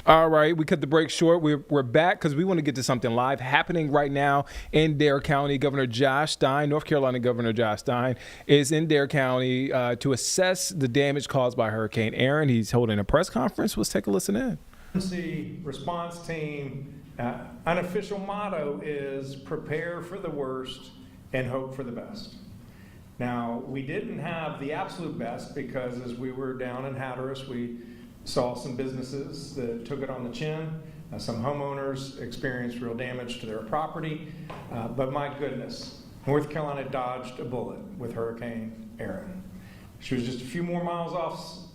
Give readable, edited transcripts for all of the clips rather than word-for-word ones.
All right, we cut the break short. We're back because we want to get to something live happening right now in Dare County. Governor Josh Stein, North Carolina Governor Josh Stein, is in Dare County to assess the damage caused by Hurricane Erin. He's holding a press conference. Let's take a listen in. Emergency response team unofficial motto is prepare for the worst and hope for the best. Now, we didn't have the absolute best because as we were down in Hatteras, we saw some businesses that took it on the chin. Some homeowners experienced real damage to their property. But my goodness, North Carolina dodged a bullet with Hurricane Erin. She was just a few more miles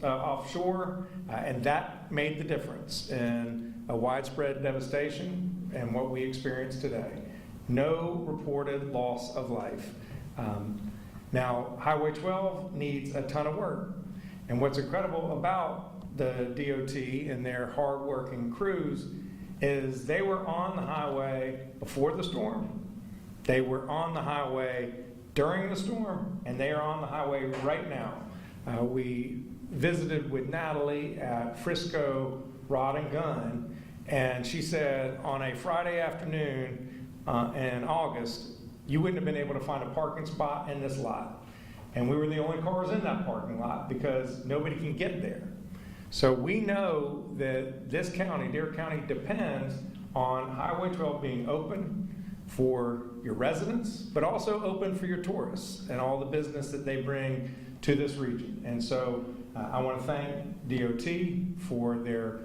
offshore, and that made the difference in a widespread devastation and what we experience today. No reported loss of life. Now, Highway 12 needs a ton of work. And what's incredible about the DOT and their hard-working crews is they were on the highway before the storm, they were on the highway during the storm, and they are on the highway right now. We visited with Natalie at Frisco Rod and Gun, and she said on a Friday afternoon in August, you wouldn't have been able to find a parking spot in this lot. And we were the only cars in that parking lot because nobody can get there. So we know that this county, Dare County, depends on Highway 12 being open for your residents, but also open for your tourists and all the business that they bring to this region. And so I want to thank DOT for their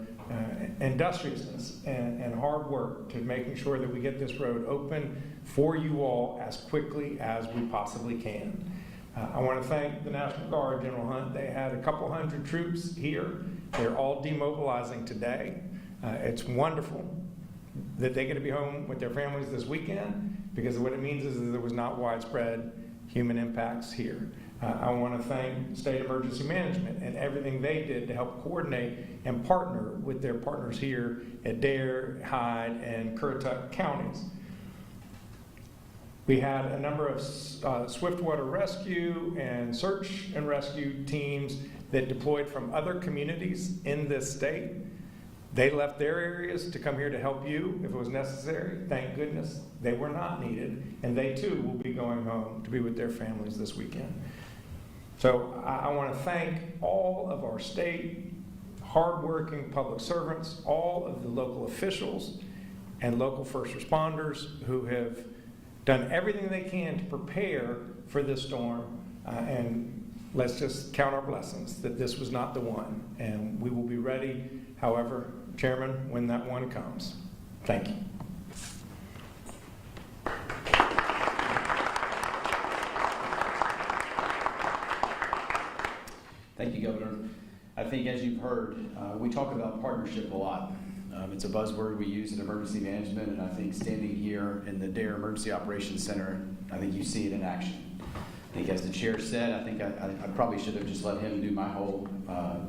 industriousness and hard work to making sure that we get this road open for you all as quickly as we possibly can. I want to thank the National Guard, General Hunt. They had a couple hundred troops here. They're all demobilizing today. It's wonderful that they get to be home with their families this weekend because what it means is that there was not widespread human impacts here. I want to thank State Emergency Management and everything they did to help coordinate and partner with their partners here at Dare, Hyde, and Currituck counties. We had a number of swiftwater rescue and search and rescue teams that deployed from other communities in this state. They left their areas to come here to help you if it was necessary. Thank goodness they were not needed, and they too will be going home to be with their families this weekend. So I want to thank all of our state hardworking public servants, all of the local officials and local first responders who have done everything they can to prepare for this storm, and let's just count our blessings that this was not the one, and we will be ready, however, Chairman, when that one comes. Thank you. Thank you, Governor. I think as you've heard, we talk about partnership a lot. It's a buzzword we use in emergency management, and I think standing here in the Dare Emergency Operations Center, I think you see it in action. I think as the chair said, I think I probably should have just let him do my whole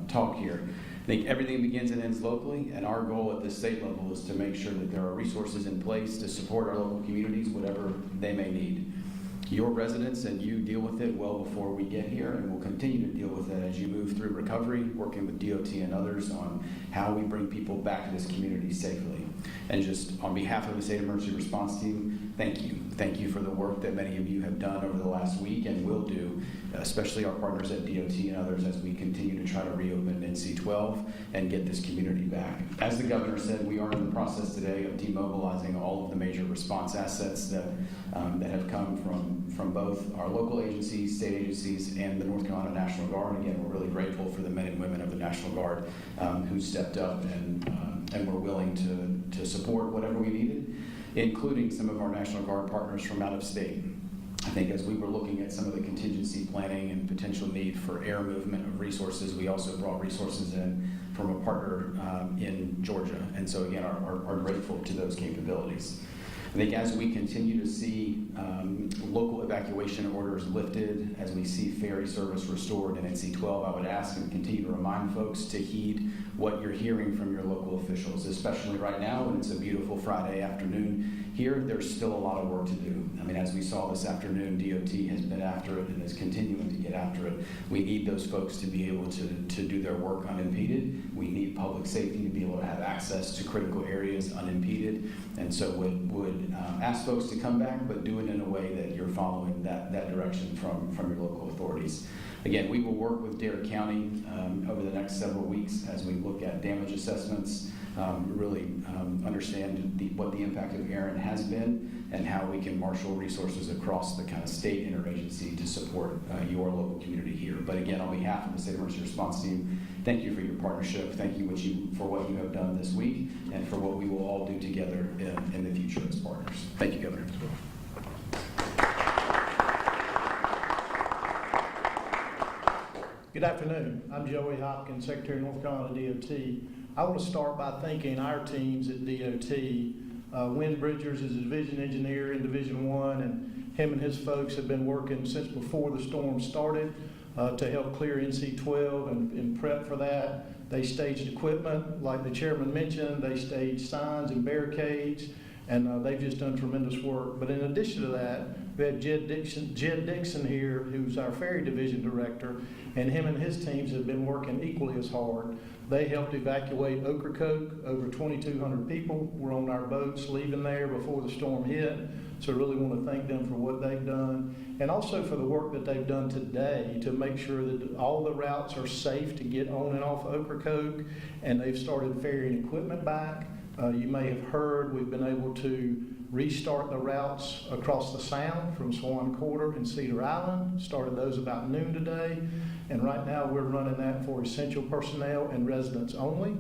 talk here. I think everything begins and ends locally, and our goal at the state level is to make sure that there are resources in place to support our local communities, whatever they may need. Your residents and you deal with it well before we get here, and we'll continue to deal with it as you move through recovery, working with DOT and others on how we bring people back to this community safely. And just on behalf of the State Emergency Response Team, thank you. Thank you for the work that many of you have done over the last week and will do, especially our partners at DOT and others as we continue to try to reopen NC-12 and get this community back. As the governor said, we are in the process today of demobilizing all of the major response assets that have come from both our local agencies, state agencies, and the North Carolina National Guard. Again, we're really grateful for the men and women of the National Guard who stepped up and were willing to support whatever we needed, including some of our National Guard partners from out of state. I think as we were looking at some of the contingency planning and potential need for air movement of resources, we also brought resources in from a partner in Georgia. And so again, are grateful to those capabilities. I think as we continue to see local evacuation orders lifted, as we see ferry service restored in NC-12, I would ask and continue to remind folks to heed what you're hearing from your local officials, especially right now when it's a beautiful Friday afternoon. Here, there's still a lot of work to do. I mean, as we saw this afternoon, DOT has been after it and is continuing to get after it. We need those folks to be able to do their work unimpeded. We need public safety to be able to have access to critical areas unimpeded. And so would ask folks to come back, but do it in a way that you're following that direction from your local authorities. Again, we will work with Dare County over the next several weeks as we look at damage assessments, really understand what the impact of Erin has been and how we can marshal resources across the kind of state interagency to support your local community here. But again, on behalf of the State Emergency Response Team, thank you for your partnership. Thank you for what you have done this week and for what we will all do together in the future as partners. Thank you, Governor. Good afternoon. I'm Joey Hopkins, Secretary of North Carolina DOT. I want to start by thanking our teams at DOT. Wynn Bridgers is a division engineer in Division 1, and him and his folks have been working since before the storm started to help clear NC-12 and prep for that. They staged equipment, like the chairman mentioned. They staged signs and barricades, and they've just done tremendous work. But in addition to that, we had Jed Dixon here, who's our ferry division director, and him and his teams have been working equally as hard. They helped evacuate Ocracoke. Over 2,200 people were on our boats leaving there before the storm hit. So I really want to thank them for what they've done, and also for the work that they've done today to make sure that all the routes are safe to get on and off Ocracoke, and they've started ferrying equipment back. You may have heard we've been able to restart the routes across the Sound from Swan Quarter and Cedar Island. Started those about noon today, and right now we're running that for essential personnel and residents only,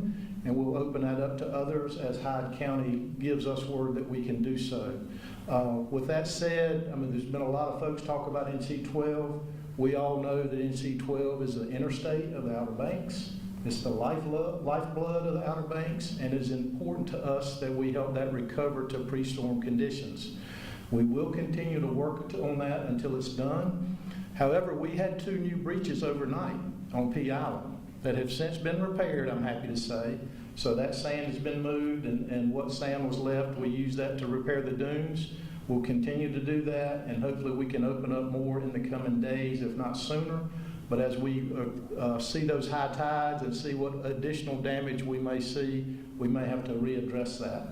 and we'll open that up to others as Hyde County gives us word that we can do so. With that said, I mean, there's been a lot of folks talk about NC-12. We all know that NC-12 is the interstate of the Outer Banks. It's the lifeblood of the Outer Banks, and it is important to us that we help that recover to pre-storm conditions. We will continue to work on that until it's done. However, we had 2 new breaches overnight on Pea Island that have since been repaired, I'm happy to say. So that sand has been moved, and what sand was left, we used that to repair the dunes. We'll continue to do that, and hopefully we can open up more in the coming days, if not sooner. But as we see those high tides and see what additional damage we may see, we may have to readdress that.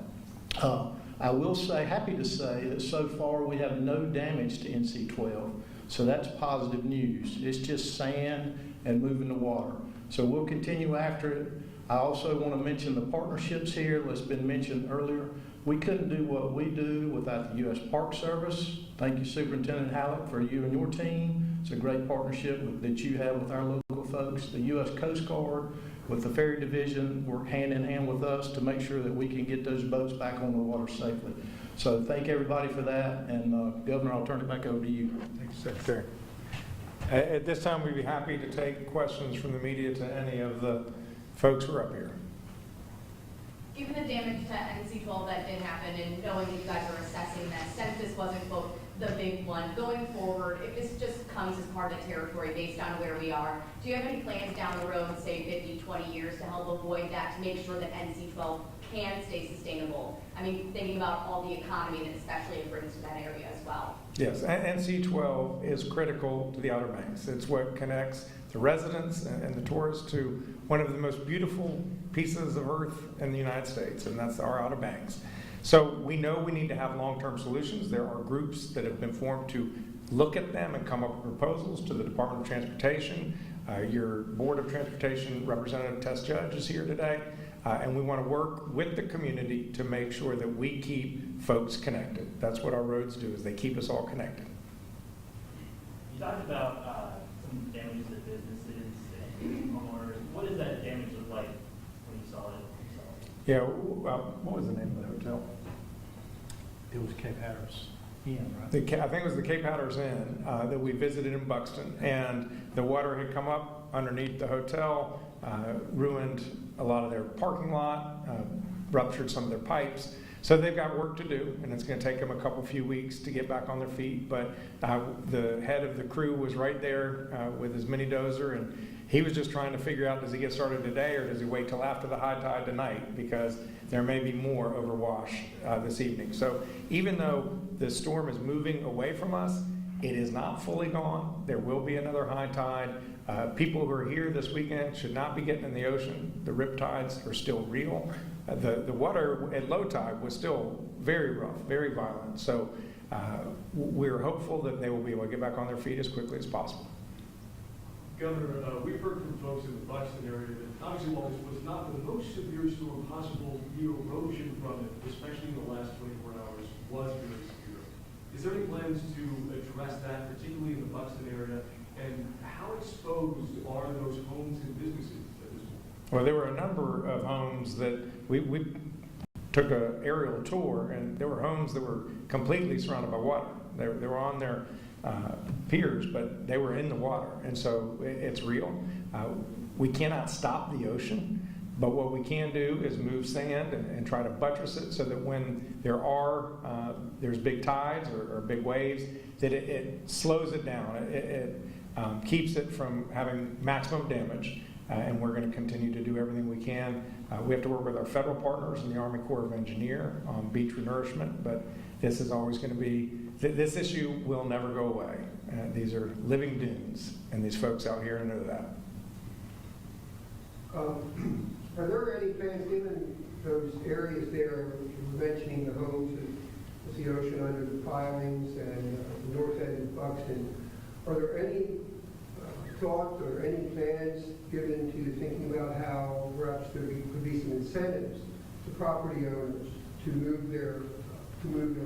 I will say, happy to say, that so far we have no damage to NC-12. So that's positive news. It's just sand and moving the water. So we'll continue after it. I also want to mention the partnerships here that's been mentioned earlier. We couldn't do what we do without the U.S. Park Service. Thank you, Superintendent Halleck, for you and your team. It's a great partnership that you have with our local folks. The U.S. Coast Guard with the Ferry Division work hand in hand with us to make sure that we can get those boats back on the water safely. So thank everybody for that, and Governor, I'll turn it back over to you. Thank you, Secretary. At this time, we'd be happy to take questions from the media to any of the folks who are up here. Given the damage to NC-12 that did happen, and knowing that you guys are assessing that, since this wasn't, quote, the big one, going forward, if this just comes as part of the territory based on where we are, do you have any plans down the road, say 50, 20 years, to help avoid that, to make sure that NC-12 can stay sustainable? I mean, thinking about all the economy that especially it brings to that area as well. Yes, NC-12 is critical to the Outer Banks. It's what connects the residents and the tourists to one of the most beautiful pieces of earth in the United States, and that's our Outer Banks. So we know we need to have long-term solutions. There are groups that have been formed to look at them and come up with proposals to the Department of Transportation. Your Board of Transportation Representative Tess Judge is here today, and we want to work with the community to make sure that we keep folks connected. That's what our roads do, is they keep us all connected. You talked about some damages to businesses and homeowners. What does that damage look like when you saw it? Yeah, what was the name of the hotel? It was Cape Hatteras Inn, right? I think it was the Cape Hatteras Inn that we visited in Buxton, and the water had come up underneath the hotel, ruined a lot of their parking lot, ruptured some of their pipes. So they've got work to do, and it's going to take them a few weeks to get back on their feet. But the head of the crew was right there with his mini dozer, and he was just trying to figure out, does he get started today or does he wait till after the high tide tonight? Because there may be more overwash this evening. So even though the storm is moving away from us, it is not fully gone. There will be another high tide. People who are here this weekend should not be getting in the ocean. The rip tides are still real. The water at low tide was still very rough, very violent. So we're hopeful that they will be able to get back on their feet as quickly as possible. Governor, we've heard from folks in the Buxton area that obviously while this was not the most severe storm possible, the erosion from it, especially in the last 24 hours, was very severe. Is there any plans to address that, particularly in the Buxton area? And how exposed are those homes and businesses at this point? Well, there were a number of homes that we took an aerial tour, and there were homes that were completely surrounded by water. They were on their piers, but they were in the water, and so it's real. We cannot stop the ocean, but what we can do is move sand and try to buttress it so that when there's big tides or big waves, that it slows it down. It keeps it from having maximum damage, and we're going to continue to do everything we can. We have to work with our federal partners in the Army Corps of Engineers on beach renourishment, but this is always going to be, this issue will never go away. These are living dunes, and these folks out here know that. Are there any plans, given those areas there, you were mentioning the homes with the ocean under the pilings and the north end of Buxton, are there any thoughts or any plans given to thinking about how perhaps there could be some incentives to property owners to move their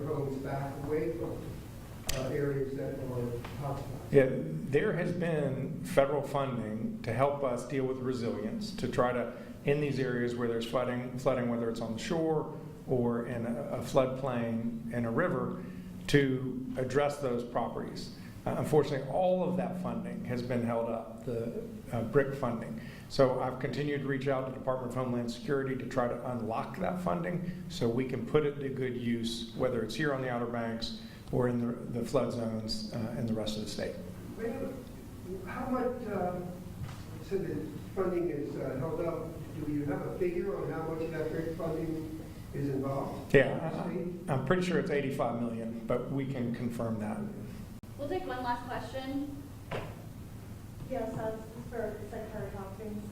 homes back away from areas that are hotspots? Yeah, there has been federal funding to help us deal with resilience, to try to, in these areas where there's flooding, whether it's on the shore or in a floodplain in a river, to address those properties. Unfortunately, all of that funding has been held up, the BRIC funding. So I've continued to reach out to the Department of Homeland Security to try to unlock that funding so we can put it to good use, whether it's here on the Outer Banks or in the flood zones in the rest of the state. How much, so the funding is held up, do you have a figure on how much of that BRIC funding is involved? Yeah, I'm pretty sure it's $85 million, but we can confirm that. We'll take one last question. Yes, this is for Secretary Hopkins.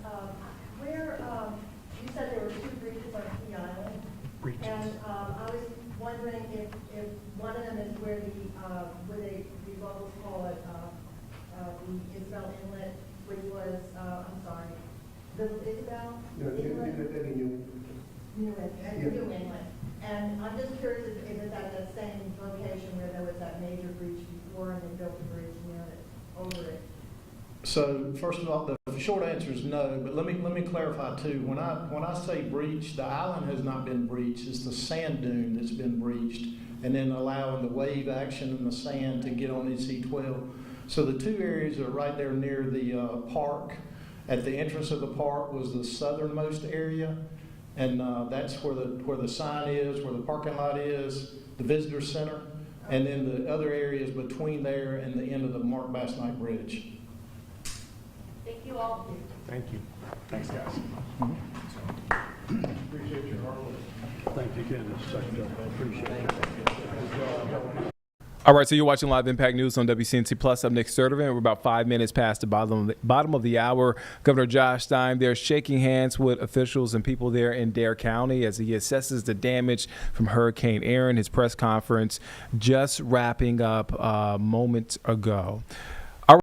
You said there were 2 breaches on Key Island. And I was wondering if one of them is where the locals call it the Isabel Inlet, which was, Little Isabel? No, New Inlet. And I'm just curious if it's at that same location where there was that major breach before and they built a bridge near it, over it. So first of all, the short answer is no, but let me clarify too. When I say breach, the island has not been breached. It's the sand dune that's been breached, and then allowing the wave action in the sand to get on EC12. So the 2 areas are right there near the park. At the entrance of the park was the southernmost area, and that's where the sign is, where the parking lot is, the visitor center, and then the other areas between there and the end of the Mark Bass Knight Bridge. Thank you all. Thank you. Thanks, guys. Appreciate your hard work. Thank you again, Mr. Secretary. I appreciate it. All right, so you're watching Live Impact News on WCNC Plus. I'm Nick Sturdivant. We're about 5 minutes past the bottom of the hour. Governor Josh Stein there shaking hands with officials and people there in Dare County as he assesses the damage from Hurricane Erin. His press conference just wrapping up moments ago.